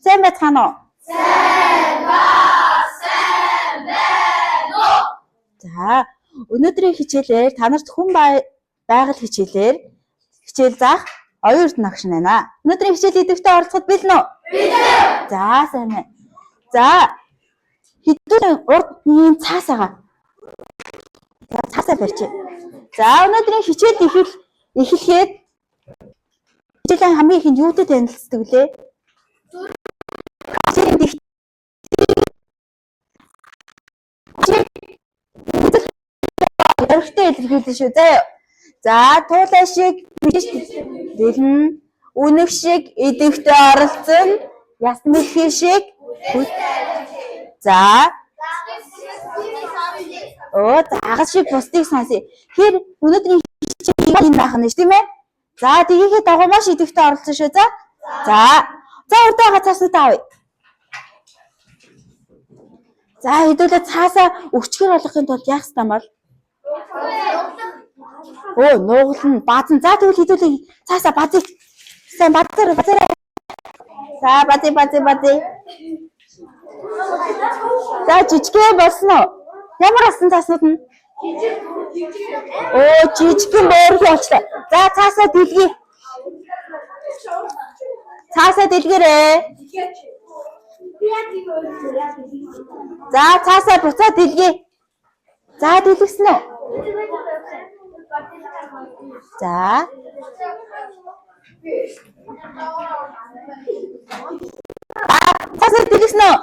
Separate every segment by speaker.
Speaker 1: Сайн байцгаана уу?
Speaker 2: Сайн байна уу?
Speaker 1: За, өнөөдрийн хичээлээр та нарт хүн байгаль хичээл заах оюун эрдэнэ агш байна. Өнөөдрийн хичээл идэвхтэй оролцоход бэлэн үү?
Speaker 2: Бэлэн.
Speaker 1: За, сайн байна. За, хэдүүн урд нэг цаас байгаа. За, цаасаа барьчих. За, өнөөдрийн хичээл эхлэхэд хичээлийн хамгийн ихэнд юутай танилцдаг вүлээ? Өргөтэй илэрхийлэн шүү. За, туулай шиг бэлэн, үнэг шиг идэвхтэй оролцсон, ясн бэлхий шиг. За. Загас шиг бусдыг сонсъё. Тэгэхээр өнөөдрийн хичээл энэ байх нь шүү, тийм ээ? За, тгийхэд дагуу маш идэвхтэй оролцсон шүү. За, урд байгаа цааснуудаа авъя. За, хэдүүлээ цаасаа өчгөр болгохын тулд яах ёстой юм бол? Нуугал нь баазан. За, тэгвэл хэдүүлээ цаасаа базыг сайн базаараа. За, базээ. За, жижигхэн болсон уу? Ямар болсон цааснууд нь? Жижигхэн бөөрхий болчлаа. За, цаасаа дэлгий. Цаасаа дэлгээрэй. За, цаасаа буцаад дэлгий. За, дэлгэсэн үү? За. Цаасаа дэлгэсэн үү?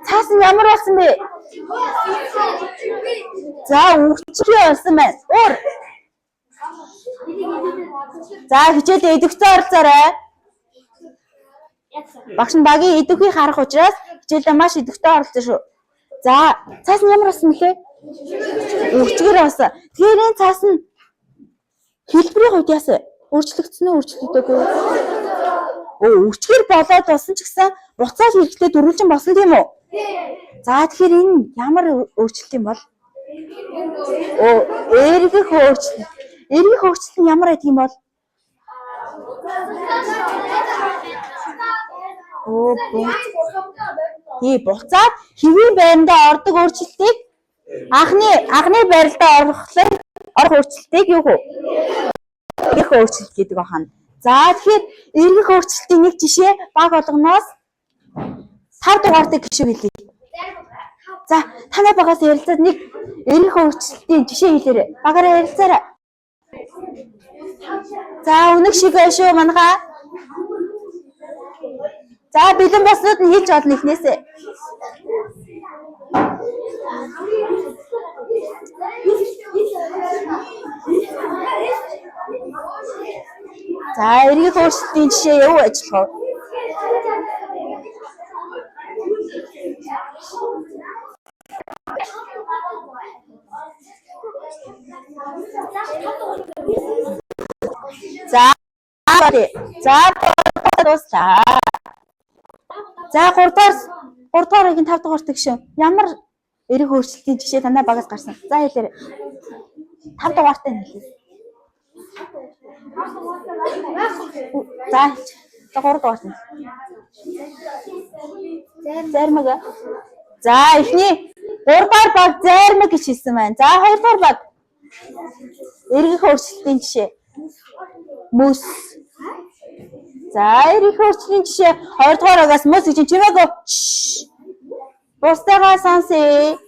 Speaker 1: Цаас нь ямар болсон бэ? За, үхчихээ болсон байна. За, хичээлээ идэвхтэй оролцоорой. Багш нь багийн идэвхийг харах учраас хичээлдээ маш идэвхтэй оролцсон шүү. За, цаас нь ямар болсон бэлээ? Өчгөр болсон. Тэгэхээр энэ цаас нь хэлбэрийн хувьд яасан? Өөрчлөгдсөн үү, өөрчлөгдөөгүй үү? Өчгөр болоод болсон ч гэсэн буцаад хэрэглээ дөрвөлжин болсон тийм үү? За, тэгэхээр энэ ямар өөрчлөлт юм бол? Эргэх өөрчлөлт. Эргэх өөрчлөлт нь ямар байдаг юм бол? Буцаад хэвийн байрандаа ордог өөрчлөлтийг анхны байралдаа орох өөрчлөлтийг юу вэ? Эргэх өөрчлөлт гэдэг байна. За, тэгэхээр эргэх өөрчлөлтийн нэг жишээ баг болгоноос 5 дугаартай гişүү хэлье. За, танай багаас ярилцаад нэг эргэх өөрчлөлтийн жишээ хэлээрэй. Багаараа ярилцаарай. За, үнэг шиг байна шүү манайхаа. За, бэлэн боснууд нь хэлж олно эхнээсээ. За, эргэх өөрчлөлтийн жишээ юу ажиллах вэ? За, 3 дугаарыг 5 дугаартай гişүү. Ямар эргэх өөрчлөлтийн жишээ танай багаас гарсан? За, хэлээрэй. 5 дугаартай нь хэлээ. За, 3 дугаартай. Зармаг. За, эхний 3 дугаар баг зармаг гэж хэлсэн байна. За, 2 дугаар баг эргэх өөрчлөлтийн жишээ. Мөс. За, эргэх өөрчлөлтийн жишээ 2 дугаар багаас мөс гэж чимээгөө. Бусдаагаа сонсъё.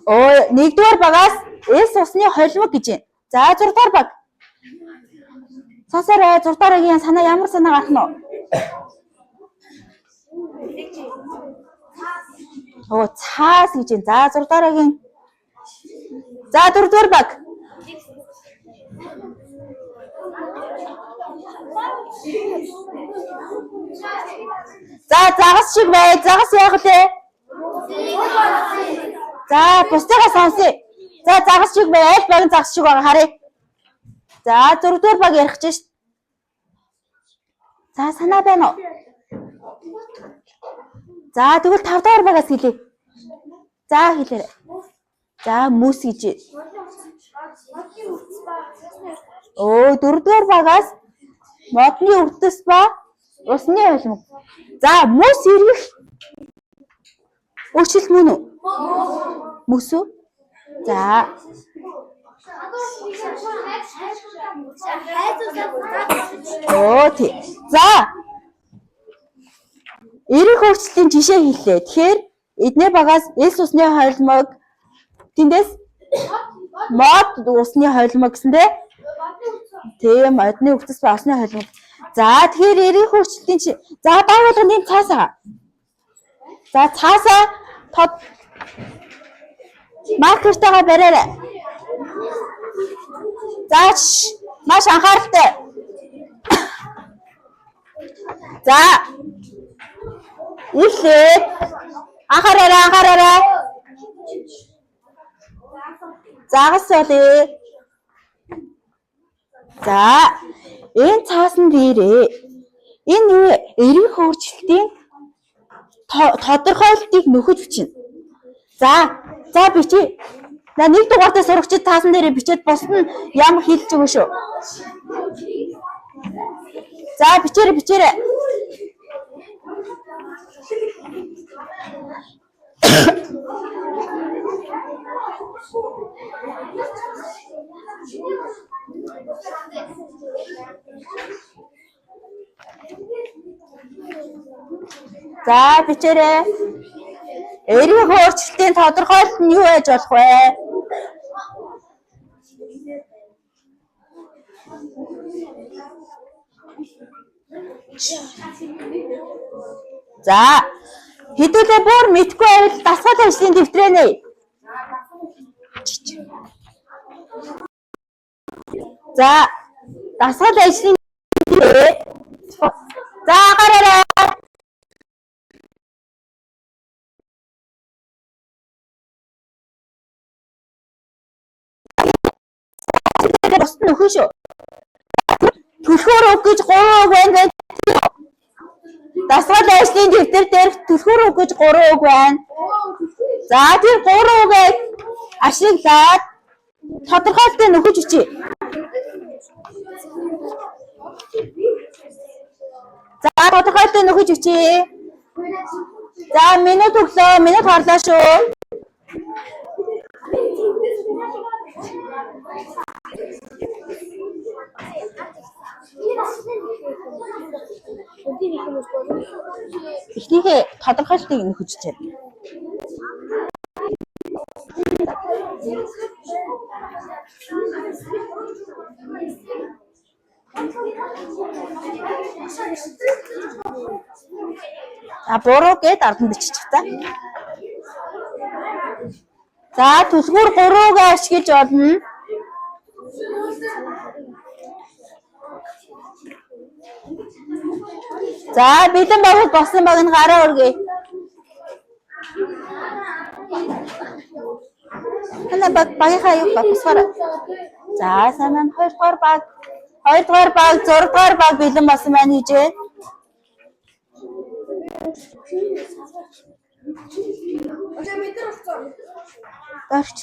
Speaker 1: 1 дугаар багаас эс усны холимог гэж байна. За, 6 дугаар баг. Сонсоорой, 6 дугаагийн санаа ямар санаа гарах нь вэ? Цаас гэж байна. За, 6 дугаагийн. За, 4 дугаар баг. За, загас шиг бай. Загас яах вэ? За, бусдаагаа сонсъё. За, загас шиг бай. Аль багийн загас шиг байгаа харъя. За, 4 дугаар баг ярих гэж шээ. За, санаа байна уу? За, тэгвэл 5 дугаар багаас хэлье. За, хэлээрэй. За, мөс гэж. 4 дугаар багаас Модны өвдөс ба усны холимог. За мөс эргэх өөрчлөлт мөн үү? Мөс үү? За. Оо тий. За. Эргэх өөрчлөлтийн жишээ хэллээ. Тэгэхээр эдний багаас элс усны холимог тэндээс мод усны холимог гэсэн тийм модны өвдөс ба усны холимог. За тэгэхээр эргэх өөрчлөлтийн за байгууллагын энэ цаасаа. За цаасаа тод маркертайгаа бариарай. За маш анхааралтай. За эхлээд анхаараарай. Загас болъё. За энэ цаасан дээрээ энэ эргэх өөрчлөлтийн тодорхойлолтыг нөхөж бичнэ. За бичиж. Нэг дугаартай сурагчид таасан дээрээ бичээд босд нь ямар хэлж өгөө шүү. За бичээрэй. За бичээрэй. Эргэх өөрчлөлтийн тодорхойлолт нь юу байж болох вэ? За хэдүүлээ бүр мэдгүй байвал дасгал ажлын дэвтрээ нэ. За дасгал ажлын дэвтрээ. За гараарай. Босд нь өхөн шүү. Түлхүүр үг гэж 3 үг байна. Дасгал ажлын дэвтэр дээр түлхүүр үг гэж 3 үг байна. За тэр 3 үгийг ашиглаад тодорхойлолтыг нөхөж бичье. За тодорхойлолтыг нөхөж бичье. За минут өглөө, минут харлаа шүү. Эхнийхээ тодорхойлолтыг нөхөж чээ. Буруу гээд ард нь бичих та. За түлхүүр 3-ыг ашиглаж олно. За бэлэн багт болсон баг нь гараа өргөе. Хана багийнхаа юу босгоорой. За сайн маань 2 дугаар баг, 6 дугаар баг бэлэн болсон байна хийжээ. Орч.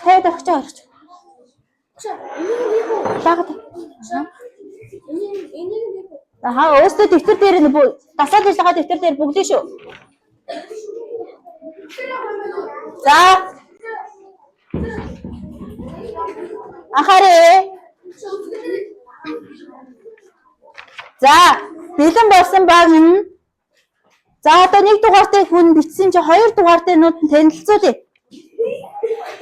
Speaker 1: Багт. Өөстөө дэвтэр дээр нь дасгал ажиллагаа дэвтэр дээр бүгдээ шүү. За. Анхаарай. За, бэлэн болсон баг нь. За одоо 1 дугаартай хүн бичсэн чи 2 дугаартай нууд нь танилцуулъя.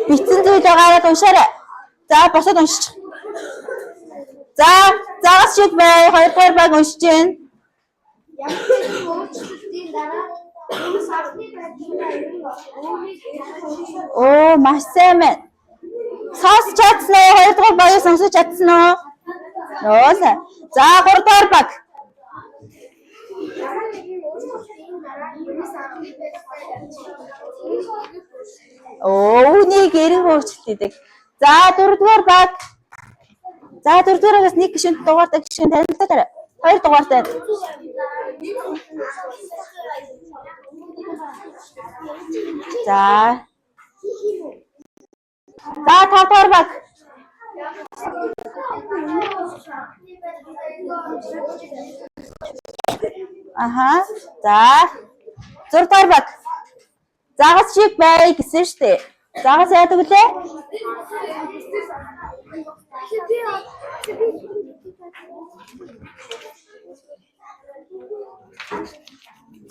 Speaker 1: Бичсэн зүйлээ гараад уншаарай. За босоод уншиж. За загас шиг бай 2 дугаар баг уншиж гин. Оо маш сайн байна. Сонсож чадсан уу? 2 дугаар багийг сонсож чадсан уу? Нөө сайн. За 3 дугаар баг. Үүнийг эргэх өөрчлөлтийг. За 4 дугаар баг. За 4 дугаараас нэг гишүүн дугаартай гишүүн танилцуулаарай. 2 дугаартай. За 5 дугаар баг. Аха. За. 6 дугаар баг. Загас шиг бай гэсэн шүү дээ. Загас яадаг үлээ?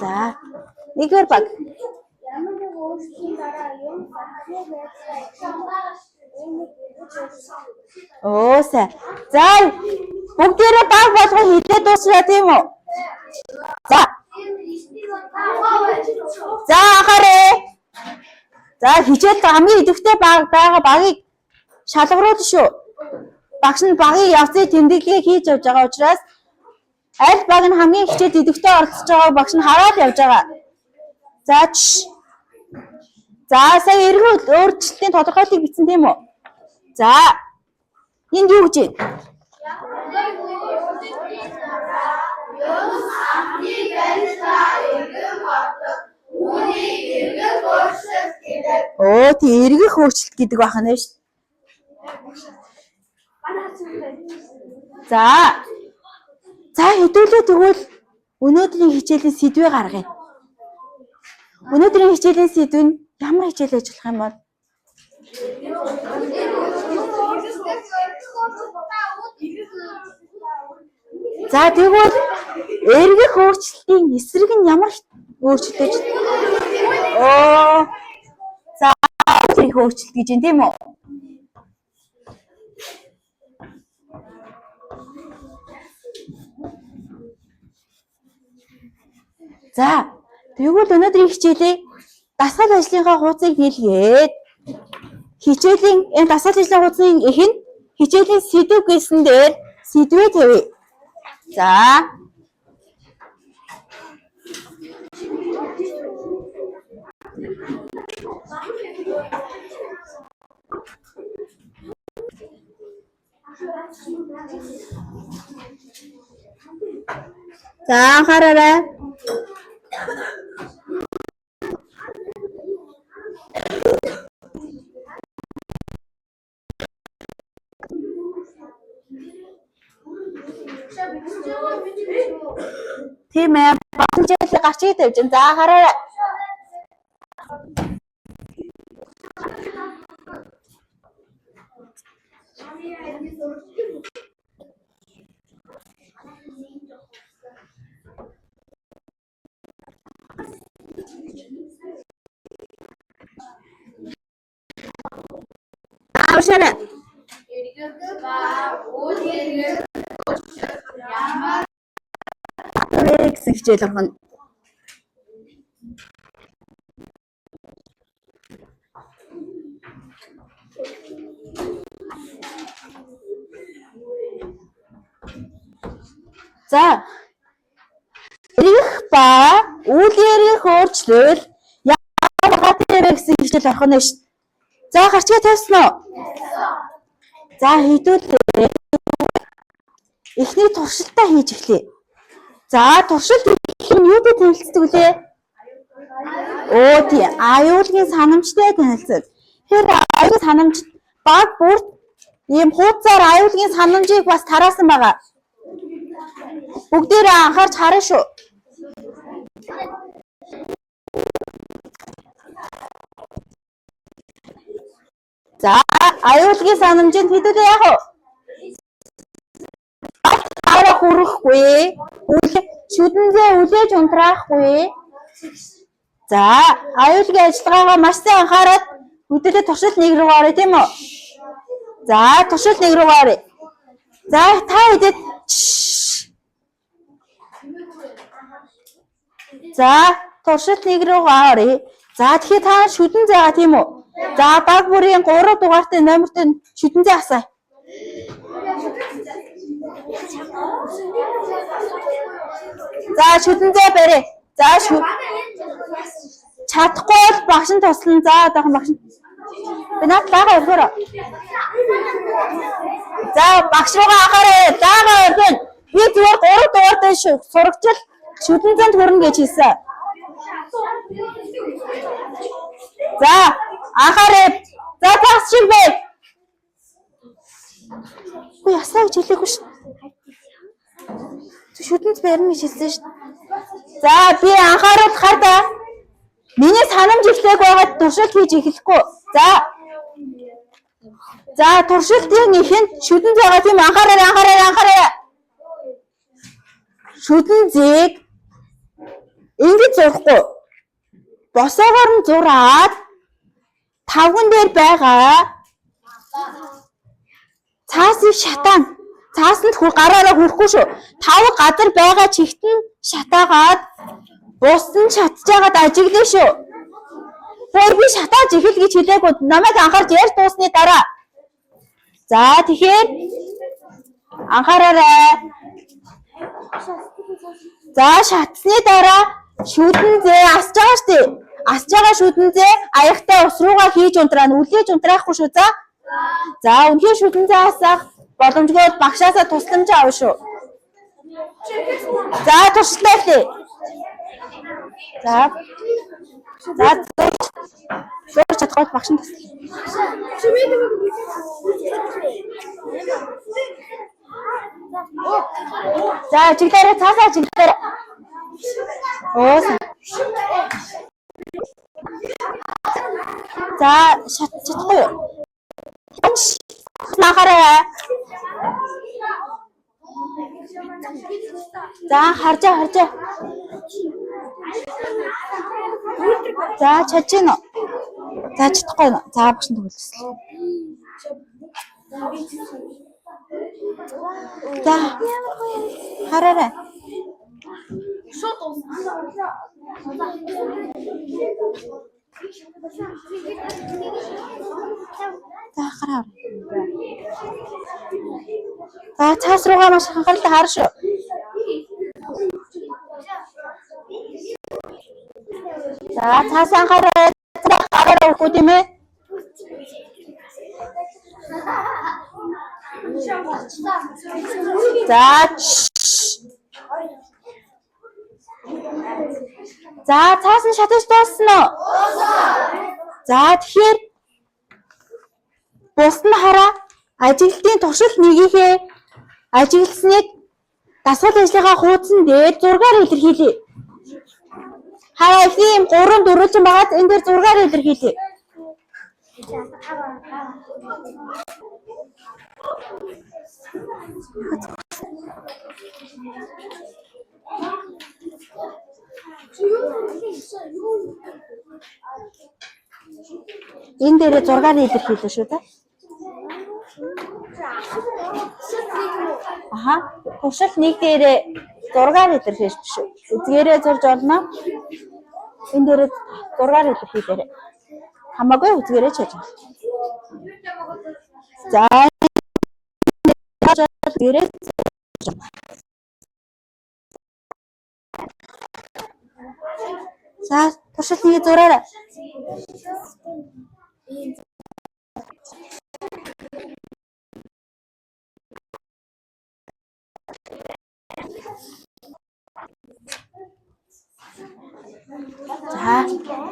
Speaker 1: За. 1-р баг.
Speaker 2: Ямар нэг өөрчлөлтийн дараа юм анхны байдлаа
Speaker 1: Сайн. За. Бүгдээрээ баг болгоо хилээд дуусраа тийм үү? За. За анхаарай. За хичээл хамгийн идэвхтэй байгаа багийг шалгаруулна шүү. Багш нь багийн явцыг тэмдэглэгээ хийж явж байгаа учраас аль баг нь хамгийн хичээл идэвхтэй оролцож байгааг багш нь хараад явж байгаа. За. За сая эргэн өөрчлөлтийн тодорхойлолтыг бичсэн тийм үү? За. Энд юу гэж байна? Тий эргэх өөрчлөлт гэдэг байна шүү. За. За хэдүүлээ тэгвэл өнөөдрийн хичээлийн сэдвээ гаргая. Өнөөдрийн хичээлийн сэдв нь ямар хичээл ажиллах юм бол? За тэгвэл эргэх өөрчлөлтийн эсрэг нь ямар өөрчлөлт гэж? За эргэх өөрчлөлт гэж юм тийм үү? За тэгвэл өнөөдрийн хичээлийг дасгал ажлынхаа хуудсыг хэлгээд хичээлийн энэ дасгал ажлын хуудсыг ихэн хичээлийн сэдв гэсэн дээр сэдвээ тавья. За. За анхаараарай. Тийм ээ. Багш хичээл гарчиг тавьж байна. За хараарай. Авшараа. Гэсэн хичээл орхон. За. Эргэх ба үйл ярих өөрчлөл ямар гадтай гэсэн хичээл орхон нь шүү. За гарчгаа тавьсан уу? За хэдүүлээ. Эхний туршилтаа хийж эхлэе. За туршилт нь юутай танилцдаг вүлээ? Тий аюулгийн санамжтай танилцсан. Тэр аюулгийн санамж баг бүрт ийм хуудасаар аюулгийн санамжийг бас тараасан байгаа. Бүгдээрээ анхаарч хараа шүү. За аюулгийн санамжинд хэдүүлээ яах вэ? Хараа хүрэхгүй. Шүдэнзээ үлээж унтраахгүй. За аюулгийн ажиллагаагаа маш сайн анхаарал хөдөлгөөний туршилт 1 руу орё тийм үү? За туршилт 1 руу орё. За та хэдэд За туршилт 1 руу орё. За тэгэхээр та шүдэн зайгаа тийм үү? За баг бүрийн 3 дугаартай номертой шүдэн зай асаа. За шүдэн зай барь. За чадахгүй бол багш нь туслана. За одоохон багш нь. Би над бага өргөөрэй. За багш руугаа анхаарай. Бага өргөн. Би зүгээр 3 дугаартай сурагчил шүдэн зайд хүрнэ гэж хэлсэн. За анхаарай. За багш шиг бай. Ясаа гэж хэлээгүй ш. Шүдэнд барина гэж хэлсэн ш. За би анхааруул хардаа. Миний санамж ихлээг байгаад туршилт хийж эхлэхгүй. За туршилтын ихэнд шүдэн зэйгээ тийм анхаараа. Шүдэн зэйг ингэж зурхгүй. Босоогоор нь зураад тавган дээр байгаа цаасыг шатаана. Цаасанд гараараа хүрэхгүй шүү. Тав газар байгаа чигт нь шатаагаад бус нь шатж байгаад ажиглаа шүү. Тэр би шатааж эхэл гэж хэлээгүй. Намайг анхаарч ярьж дуусны дараа. За тэгэхээр анхаараарай. За шатсны дараа шүдэн зээ асж байгаа штэ. Асж байгаа шүдэн зээ аягтай ус руугаа хийж унтраана. Үлээж унтраахгүй шүү. За үнхээр шүдэн зээ асах боломжгүй багшаасаа тусламж авах шүү. За туршилтаа эхлэе. За зурж чадахгүй багш нь туслая. За чиглэлээр цаасаа чиглэлээр. За чадахгүй юу? Нахараа. За харжаа. За чадж гин үү? За чадахгүй юу? За багш нь төгөлсөн. За хараарай. За хараа. За цаас руугаа маш анхааралтай хаар шүү. За цаас анхаараа өгөхгүй тийм ээ. За цаас нь шатаж дууссан уу? За тэгэхээр бус нь хараа ажиглалтын туршилт нэгийнхээ ажигласныг дасгал ажлынхаа хуудсан дээр зургаар илэрхийлье. Хараа их юм 3 4 ч байгаад энэ дээр зургаар илэрхийлье. Энэ дээр зургаар илэрхийлээ шүү дээ. Аха. Туршилт нэг дээр зургаар илэрхийлж шүү. Үзгээрээ зурж олно. Энэ дээр зургаар илэрхийлээрэй. Хамаагүй үзгээрээ чаж. За. Үзгээрээ. За, туршилт нэг зураарай.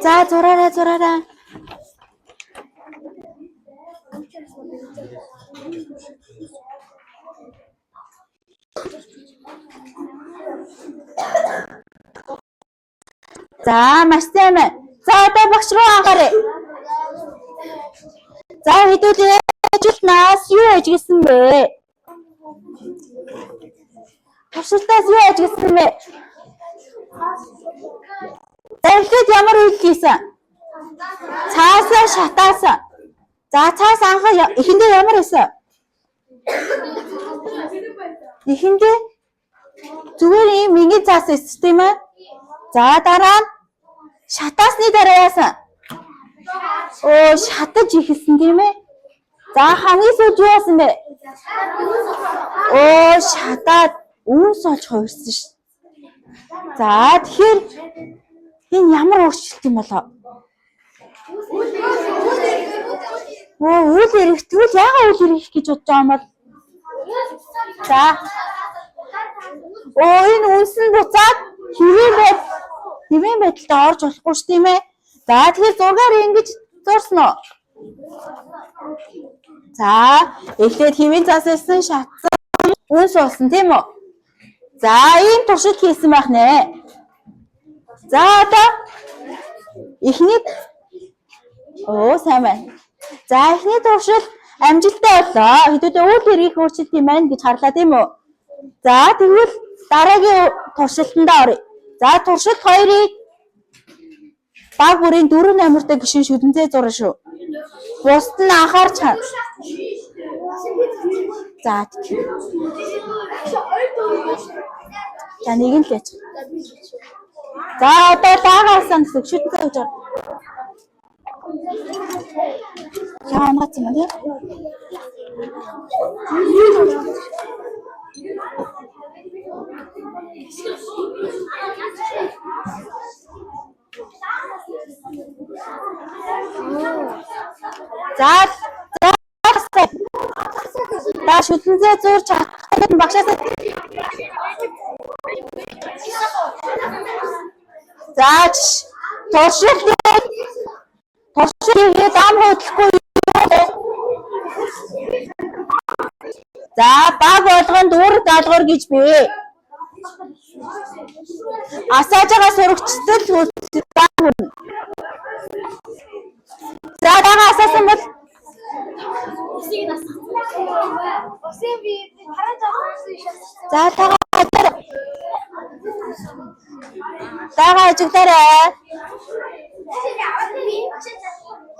Speaker 1: За зураарай. За маш сайн. За одоо багш руу анхаарай. За хэдүүлээ ажилтнаас юу ажигласан бэ? Туршилтаас юу ажигласан бэ? Тэгэхэд ямар үйл хийсэн? Цаасаа шатаасан. За цаас анхаа эхэндээ ямар байсан? Эхэндээ зүгээр юм ингийн цаас эсэж тийм ээ. За дараа нь шатаасны дараа яасан? Шатаж ихсэн тийм ээ. За хамгийн сүүлд юу яасан бэ? Шатаад үнс олж хувирсан ш. За тэгэхээр энэ ямар өөрчлөлт юм болоо? Үйл эрхтгүүл яагаад үйл эрх гэж бодож байгаа юм бол? За. Энэ үнс нь буцаад хэвэн байдалд орж болохгүй ш тийм ээ. За тэгэхээр зургаар ингэж зурсан уу? За эхлээд хэвэн цаас ирсэн шатсан үнс болсон тийм үү? За ийм туршилт хийсэн байх нэ. За одоо эхний сайн байна. За эхний туршилт амжилттай боллоо. Хэдүүдээ үйл хэргийг өөрчилт юм байна гэж харлаа тийм үү? За тэгвэл дараагийн туршилтанд оръё. За туршилт 2-ыг баг бүрийн 4 номертой гишүүн шүдэнцээ зурна шүү. Бусд нь анхаарч хаа. За нэг нь л яж. За одоо даагаасан гэсэн шүдэнцээ гэж байна. Яа мат юм бэ? За шүтэнцээ зурж чадах багшаас за туршилтыг ам хөдлөхгүй. За баг болгонд үр даалгавар гэж бий. Асааж байгаа сурагчдад хүрнэ. За дагаа асаасан бол за дагаа ажиглаарай.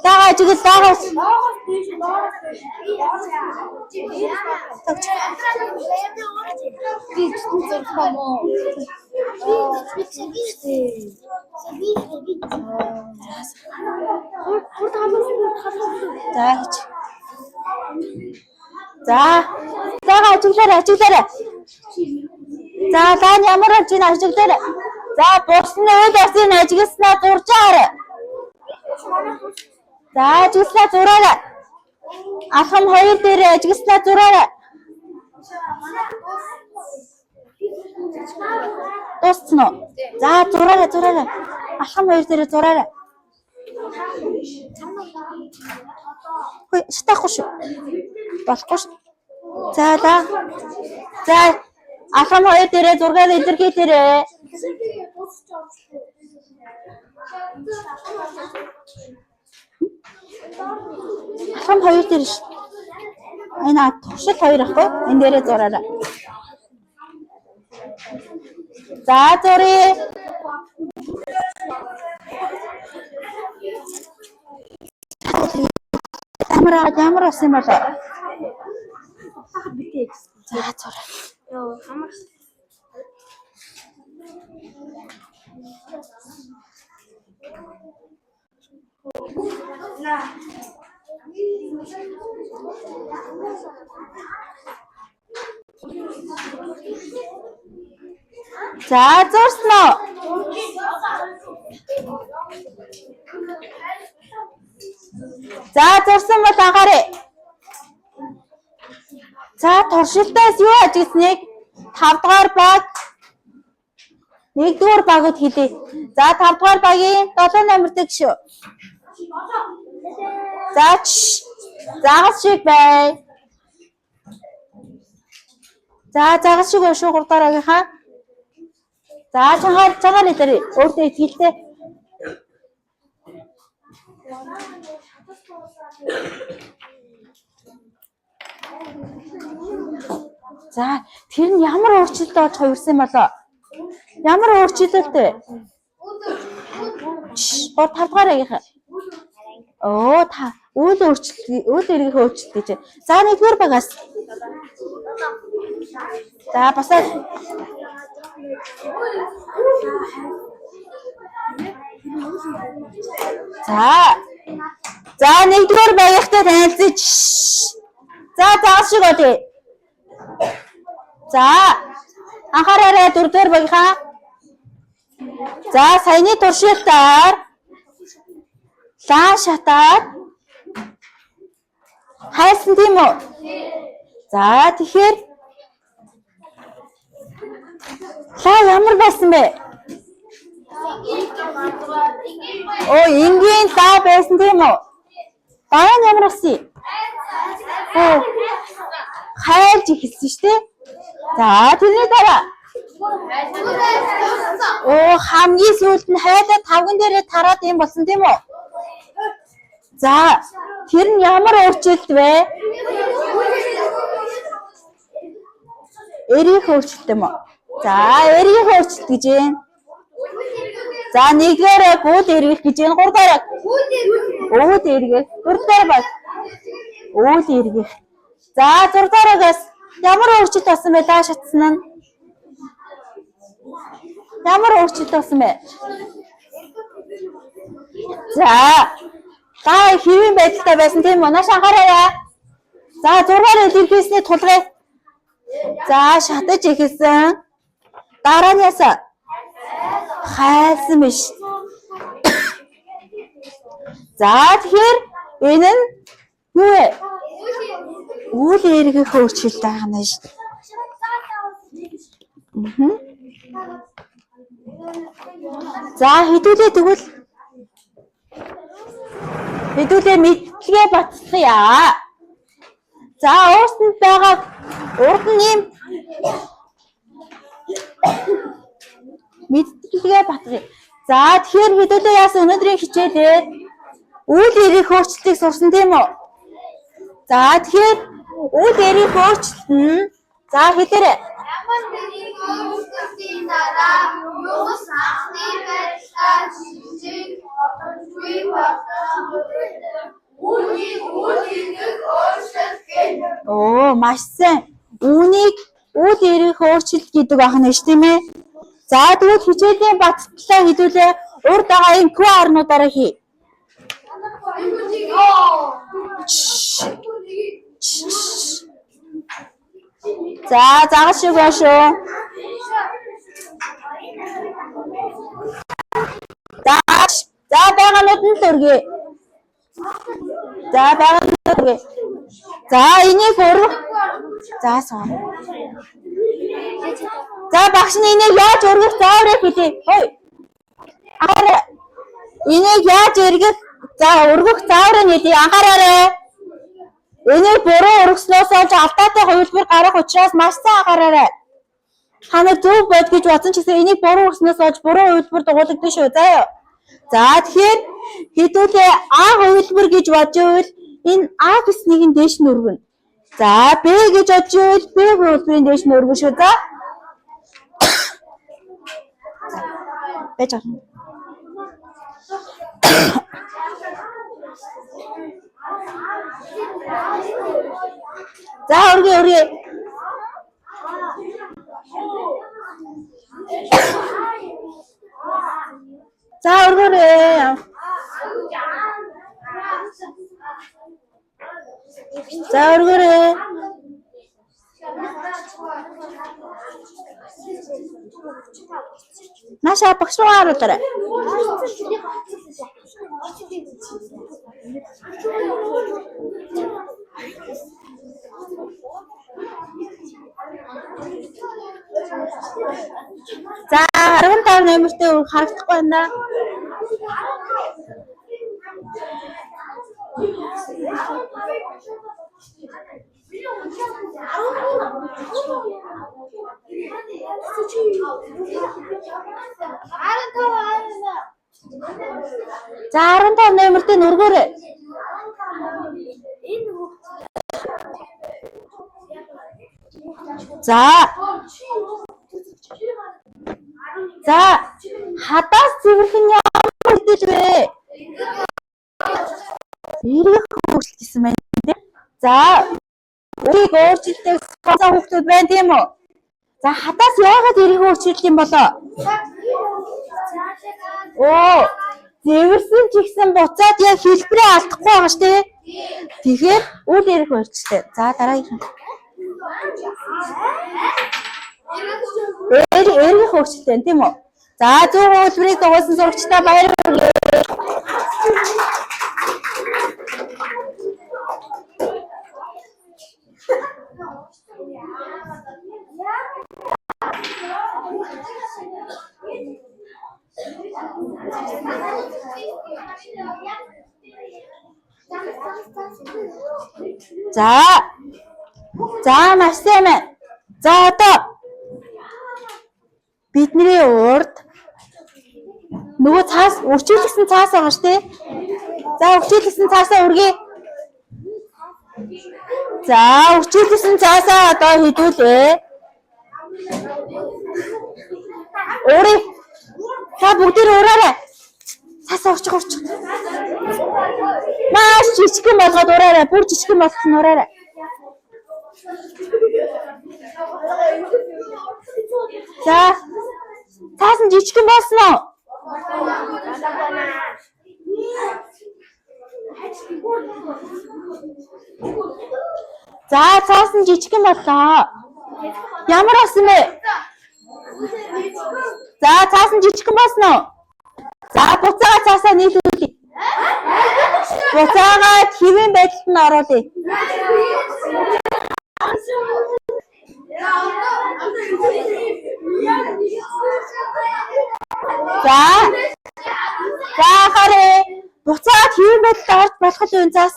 Speaker 1: Дагаа ажиглал дагаа. За дагаа ажиглаарай. За даан ямар болж ийн ажиглаарай. За бусны үйл явцыг ажигласнаа зуржаарай. За ажигласнаа зураарай. Алхам 2 дээр ажигласнаа зураарай. Дуусна уу? За зураарай. Алхам 2 дээр зураарай. Хөөе, шатахгүй шүү. Болохгүй шүү. За алхам 2 дээр зургаар илэрхийлээрэй. Алхам 2 дээр ш. Энэ туршил 2 ахгүй. Энэ дээрээ зураарай. За зуръя. Ямар ус юм болоо? За зураа. Йоо хамар. За зурсан уу? За зурсан бол анхаарай. За туршилтаас юу ажигласныг 5 дугаар баг 1 дугаар багт хэлье. За 5 дугаар багийн 7 номертой гişүү. За загас шиг бай. За загас шиг шүү 3 дараагийнхаа. За цагаан нэтэр өөртөө итгэлтэй. За тэр нь ямар өөрчлөлт болж хувирсан болоо? Ямар өөрчлөлт вэ? 5 дугаар агийнхаа. Оо та үйл эргийг өөрчлөлт гэж. За 1 дугаар багаас. За басаа. За 1 дугаар багийнхтай танилцж. За заас шиг болъё. За анхаараарай 4 дугаар багийнхаа. За саяны туршилтаар лаа шатаад хайсан тийм үү? За тэгэхээр лаа ямар байсан бэ? Оо энгийн лаа байсан тийм үү? Дараа нь ямар болсон юм? Хайлж ихэлсэн шүү дээ. За тэрний дараа Оо хамгийн сүүлд нь хайдаа тавган дээрээ тараад юм болсон тийм үү? За тэр нь ямар өөрчлөлт вэ? Эрийн өөрчлөлт юм уу? За эрийн өөрчлөлт гэж юм. За нэгдүгээр гүд эргэх гэж юм. Гуравдугаар өвд эргэх. Дөрөвдүгээр бас өвд эргэх. За зургаараагаас ямар өөрчлөлт болсон бэ? Дааш атсан нь. Ямар өөрчлөлт болсон бэ? За та хэвийн байдалтай байсан тийм үү? Нааш анхаараа. За 6-аар илэрхийлсний тулгай. За шатаж ихсэн. Дараа нь ясаа? Хайлсан биш. За тэгэхээр энэ нь юу вэ? Үйл эргэх өөрчлөлт байна шүү. За хэдүүлээ тэгвэл мэдлэгээ батцгая. За уусанд байгаа урд нь юм мэдлэгээ батгая. За тэгэхээр хэдүүлээ яасан өнөөдрийн хичээлээр үйл эргэх өөрчлөлтийг сурсан тийм үү? За тэгэхээр үйл эргэх өөрчлөлт нь за хэлээрэй.
Speaker 2: Ямар нэгэн өөрчлөлтийн дараа юус анхны байдлаар жижиг одонгүй болсон. Үүнийг үйл эргэх өөрчлөлт гэдэг.
Speaker 1: Оо маш сайн. Үүнийг үйл эргэх өөрчлөлт гэдэг байна шүү тийм ээ. За тэгвэл хичээлийн баттлаа хэлүүлээ. Урд байгаа энэ QR-нуудаараа хий. За загас шиг байна шүү. За байгаанууд нь төргий. За байгаанууд төргий. За энийг өргөх. За суу. За багш нь энийг яаж өргөх зааврыг хэлье. Хөөе. Араа. Энийг яаж өргөх? За өргөх зааврыг хэлье. Анхаараарай. Энийг буруу өргөснөөс олж алдаатай хувилбар гарах учраас маш сайн анхаараарай. Ханаа зөв бод гэж бодсон ч гэсэн энийг буруу өргөснөөс олж буруу хувилбар дугуйлагдана шүү. Заяа. За тэгэхээр хэдүүлээ А хувилбар гэж бодж ивэл энэ А гэснийг нь дээш нь өргөнө. За Б гэж бодж ивэл Б хувилбарын дээш нь өргөнө шүү. За. Бэж авах. За өргөе. За өргөөрэй. За өргөөрэй. Наша багш руу харуулаарай. За 15 нэмэртэй харагдахгүй байна. За 15 нэмэртэй өргөөрэй. За хадаас цэвэрх нь ямар хэлдэж вэ? Эргэх өөрчлөлт гэсэн байна тийм. За үрийг өөрчлөлтийг сонсон хүмүүс байна тийм үү? За хадаас яагаад эргэх өөрчлөлт юм болоо? Оо зэвэрсэн ч ихсэн буцаад яг хэлбэрээ алдахгүй байгаа шүү дээ. Тэгэхээр үйл эргэх өөрчлөлт. За дараагийнх нь. Эргэх өөрчлөлт тийм үү? За зөв хөлбөрийг дугуулсан сурагчдаа баяр хүргэе. За маш сайн байна. За одоо бидний урд Нөгөө цаас үржүүлсэн цаас байгаа шүү дээ. За үржүүлсэн цаасаа үргээ. За үржүүлсэн цаасаа одоо хөдөлөө. Өөрий. Та бүгдээр ураарай. Цаасаа урчих. Маш жижигхэн болгоод ураарай. Бүр жижигхэн болгох нь ураарай. За. Цаас нь жижигхэн болсон уу? За цаас нь жижигхэн боллоо. Ямар болсон бэ? За цаас нь жижигхэн болсон уу? За буцаага цаасаа нийлүүлье. Буцаага хэвэн байдалд нь оруулъя. За харъя. Буцаад хэвэн байдалд орж болох л үн цаас.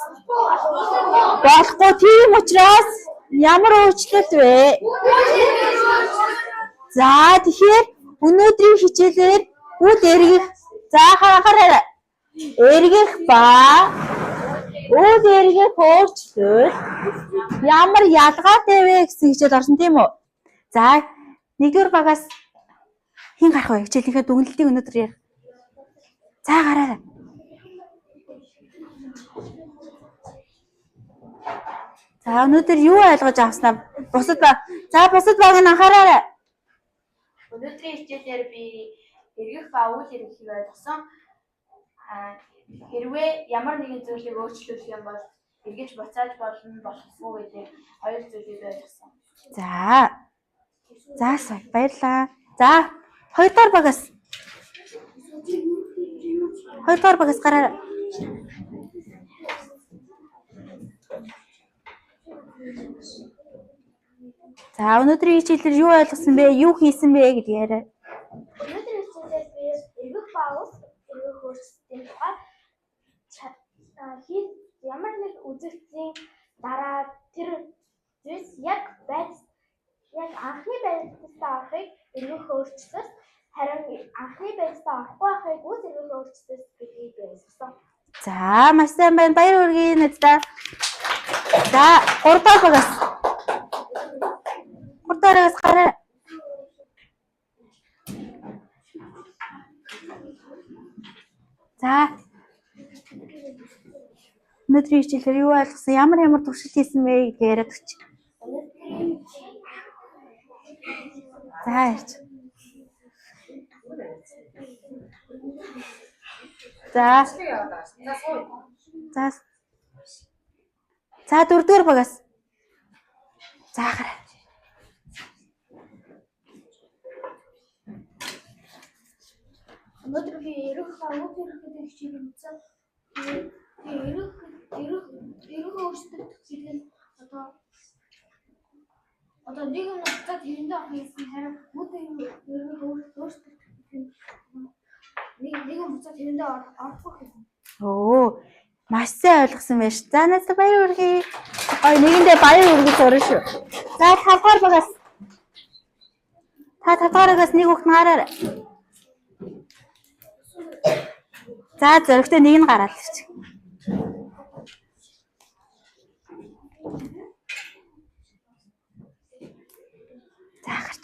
Speaker 1: Болохгүй, тийм учраас ямар өөрчлөлт вэ? За тэгэхээр өнөөдрийн хичээлээр үд эргэх. За хараарай. Эргэх ба үд эргэх өөрчлөлт ямар ялгаатай вэ гэсэн хичээл орсон тийм үү? За нэгдүгээр багаас хэн гарах вэ? Хичээлийнхээ дүгнэлтийг өнөөдөр ярих. За гараарай. За өнөөдөр юу ойлгож авснаа бусад баг нь анхаараарай.
Speaker 3: Өнөөдрийн хичээлээр би эргэх ба үйл эргэхийг ойлгосон. Хэрвээ ямар нэгэн зүйлийг өөрчлөх юм бол эргэж буцааж болно болохгүй гэдэг хоёр зүйлийг ойлгосон.
Speaker 1: За сая баярлаа. За хоёрдугаар багаас гараарай. За өнөөдрийн хичээлээр юу ойлгосон бэ? Юу хийсэн бэ гэдгийг яриа.
Speaker 2: Өнөөдрийн хичээлээр би эргэх ба үйл эргэх өөрчлөлтийн тухай ямар нэг үзэгдлийн дараа тэр зүйлс яг анхны байдлаа орохыг эргэх өөрчлөлт, харин анхны байдлаа орохгүй байхыг үйл эргэх өөрчлөлт гэдгийг ойлгосон.
Speaker 1: За маш сайн байна. Баяр хүргэе надаа. За 3 багаас гараа. За өнөөдрийн хичээлээр юу ойлгосон? Ямар туршилт хийсэн бэ гэдгийг яриад өгч. За ярьж. За 4-р багаас. За гараа.
Speaker 2: Өнөөдөр би эргэх ба үйл эргэхийг хичээлээ үзсэн. Эргэх өөрчлөлт гэдэг нь одоо нэг юм буцаад тэрэндээ авах юм харин үйл эргэх өөрчлөлт гэдэг нь нэг юм буцаад тэрэндээ орохгүй юм.
Speaker 1: Оо маш сайн ойлгосон байж. За надад баяр хүргэе. Нэгэндээ баяр хүргэж орно шүү. За 5-р багаас. Та 5-р багаас нэг хүүхд гараарай. За зөрөгтэй нэг нь гараад ирчих. За гарч.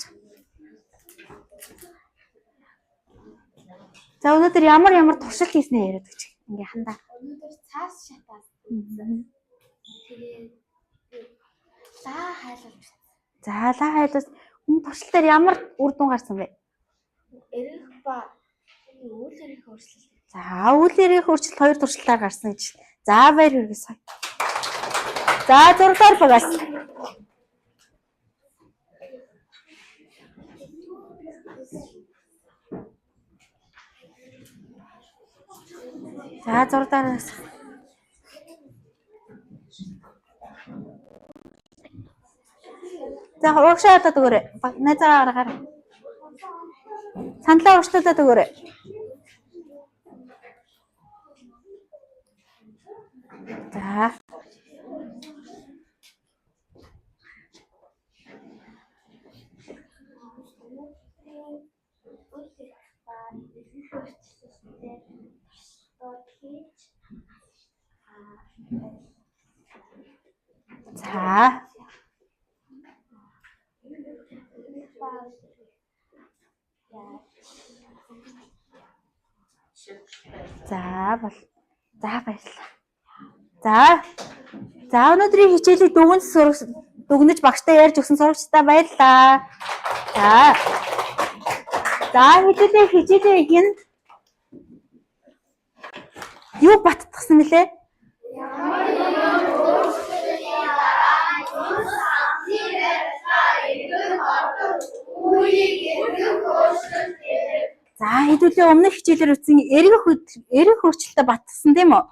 Speaker 1: За өнөөдөр ямар туршилт хийснээ яриад өгч. Ингээ хандаа.
Speaker 2: Өнөөдөр цаас шатаад. Тэгээд лаа хайлуулж.
Speaker 1: За лаа хайлуулж энэ туршилтаар ямар үр дүн гарсан бэ?
Speaker 2: Эргэх ба үйл эргэх өөрчлөлт.
Speaker 1: За үйл эргэх өөрчлөлт 2 туршилтаар гарсан гэж. За баяр хүргэе сая. За 6-р багаас. За 6-аараас. За урагшаадад өгөөрэй. Найзаараа гаргаарай. Саналаа урагшлуулад өгөөрэй. За.
Speaker 2: өөрчлөлттэй хийж
Speaker 1: За. За бол. За баярлалаа. За өнөөдрийн хичээлийг дүгнэж багштай ярьж өгсөн сурагчдаа баярлалаа. За хэдүүлээ хичээлээ хин юу баттгсан мөлий? За хэдүүлээ өмнөх хичээлээр үтсэн эргэх хөрчлөлтөд баттгсан тийм үү?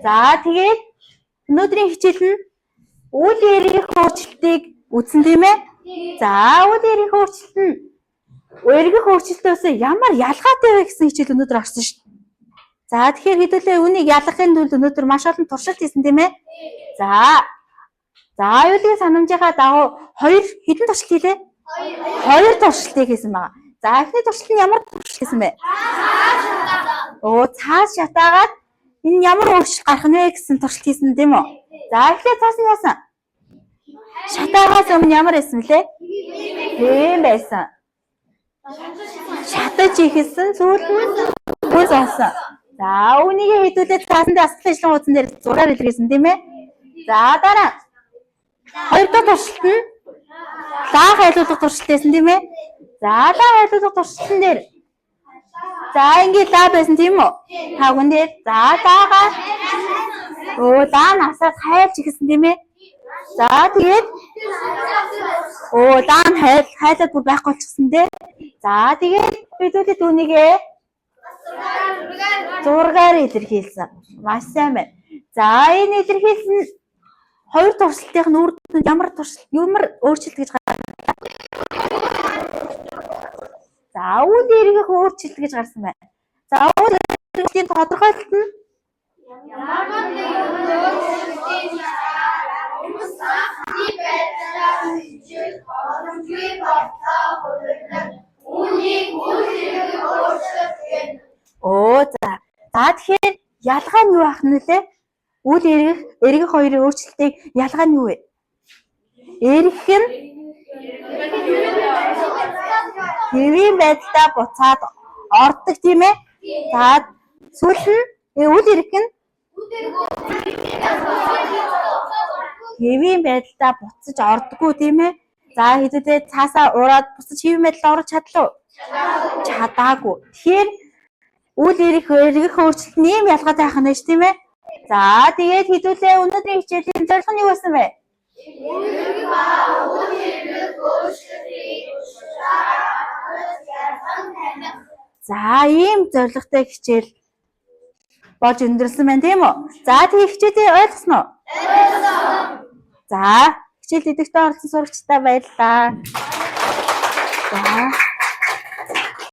Speaker 1: За тэгээд өнөөдрийн хичээл нь үйл эргэх хөрчлөлтийг үтсэн тийм ээ? За үйл эргэх хөрчлөлт нь эргэх хөрчлөлтөөс ямар ялгаатай вэ гэсэн хичээл өнөөдөр орсон шүү дээ. За тэгэхээр хэдүүлээ үүнийг ялгахын тулд өнөөдөр маш олон туршилт хийсэн тийм ээ? За аюулгүй санамжийнхаа дагуу хэдэн туршилт хийлээ? 2 туршилтыг хийсэн байгаа. За эхний туршилт нь ямар туршилт хийсэн бэ? Цаас шатаагаад энэ ямар өөрчлөлт гарах нь вэ гэсэн туршилт хийсэн тийм үү? За эхлээд цаас нь яасан? Шатаагаас өмнө ямар байсан блэ? Тийм байсан. Шатаж ихэлсэн сүүлд нь үгүй зоосон. За үүнийг хэдүүлээд цаасны асуулт ажлын хуудсан дээр зургаар илэрхийлсэн тийм ээ? За дараа. Хоёрдугаар туршилт нь лаа хайлуулах туршилт байсан тийм ээ? За лаа хайлуулах туршилтан дээр за ингээд лаа байсан тийм үү? Тавган дээр за лаагаа лаа насаас хайлж ихсэн тийм ээ? За тэгээд лаа нь хайлаад бүр байхгүй болчихсон тийм. За тэгээд хэдүүлээ түүнийгээ зургаар илэрхийлсэн. Маш сайн байна. За энэ илэрхийлсэн 2 туршилтын үр дүнд ямар өөрчлөлт гэж гаргасан? За үйл эргэх өөрчлөлт гэж гарсан байна. За үйл эргэхийн тодорхойлолт нь ямар нэгэн өөрчлөлтийн хүмүүс анхны байдлаа хичээл боломжгүй болтоо хүрэх үүнийг үйл эргэх өөрчлөлт гэнэ. За тэгэхээр ялгаа нь юу ах нь вэ? Үйл эргэх хоёрын өөрчлөлтийг ялгаа нь юу вэ? Эргэх нь хэвийн байдлаа буцаад ордог тийм ээ? За сүүл нь үйл эргэх нь хэвийн байдлаа буцаж ордоггүй тийм ээ? За хэдүүлээ цаасаа ураад буцаж хэвийн байдлаа орж чадлаа уу? Чадаагүй. Тэгэхээр үйл эргэх өөрчлөлт нь ийм ялгаатай байх нь ш тийм ээ? За тэгээд хэдүүлээ өнөөдрийн хичээлийн зорилго нь юу байсан бэ? За ийм зорилготой хичээл болж өндөрлсөн байна тийм үү? За тэгээд хичээлээ ойлгосон уу? Ойлгосон. За хичээл идэвхтэй орсон сурагчдаа баярлалаа. За